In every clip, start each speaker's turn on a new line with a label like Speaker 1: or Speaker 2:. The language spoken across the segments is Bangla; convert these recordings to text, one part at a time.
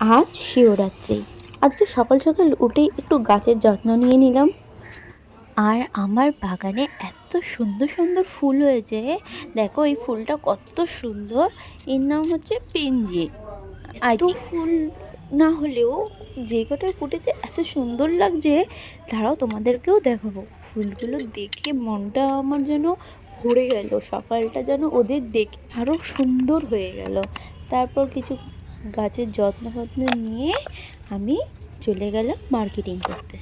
Speaker 1: আজ শিবরাত্রি। আজকে সকাল সকাল উঠেই একটু গাছের যত্ন নিয়ে নিলাম। আর আমার বাগানে এত সুন্দর সুন্দর ফুল হয়েছে, দেখো এই ফুলটা কত সুন্দর। এর নাম হচ্ছে পেনজি। এত ফুল না হলেও যে কটায় ফুটেছে এত সুন্দর লাগছে, তারাও তোমাদেরকেও দেখাবো। ফুলগুলো দেখে মনটা আমার যেন ভরে গেল, সকালটা যেন ওদের দেখে আরও সুন্দর হয়ে গেল। তারপর কিছু গাছের যত্ন নিয়ে আমি চলে গেলাম মার্কেটিং করতে।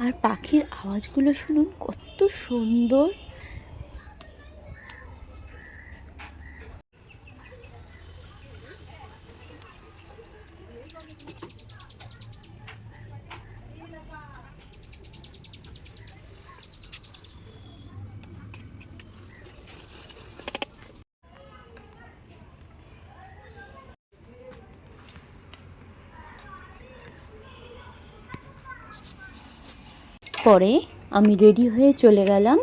Speaker 1: আর পাখির আওয়াজগুলো শুনুন, কত সুন্দর। পরে আমি রেডি হয়ে চলে গেলাম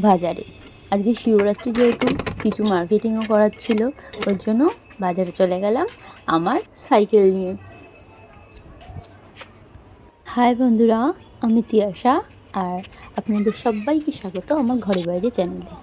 Speaker 1: বাজারে। আজকে শিবরাত্রি যেহেতু কিছু মার্কেটিংও করার ছিল, ওর জন্য বাজারে চলে গেলাম আমার সাইকেল নিয়ে। হাই বন্ধুরা, আমি তিয়াশা, আর আপনাদের সবাইকে স্বাগত আমার ঘরে বাইরে চ্যানেলে।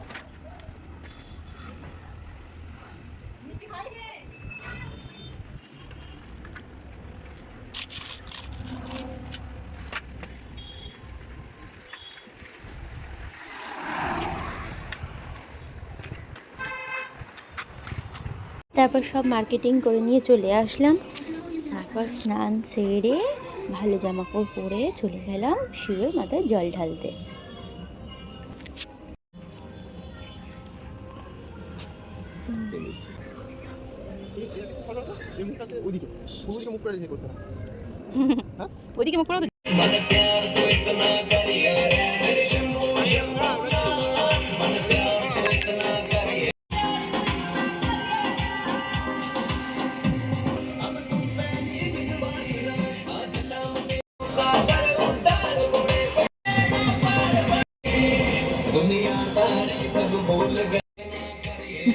Speaker 1: তারপর সব মার্কেটিং করে নিয়ে চলে আসলাম। তারপর স্নান সেরে ভালো জামাকাপড় পরে চলে গেলাম শিবের মাথায় জল ঢালতে। ওইদিকে মুখ করে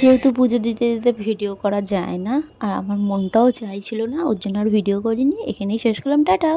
Speaker 1: যেহেতু পুজো দিতে দিতে ভিডিও করা যায় না, আর আমার মনটাও চাইছিল না, ওর জন্য আর ভিডিও করিনি। এখানেই শেষ করলাম, টাটা।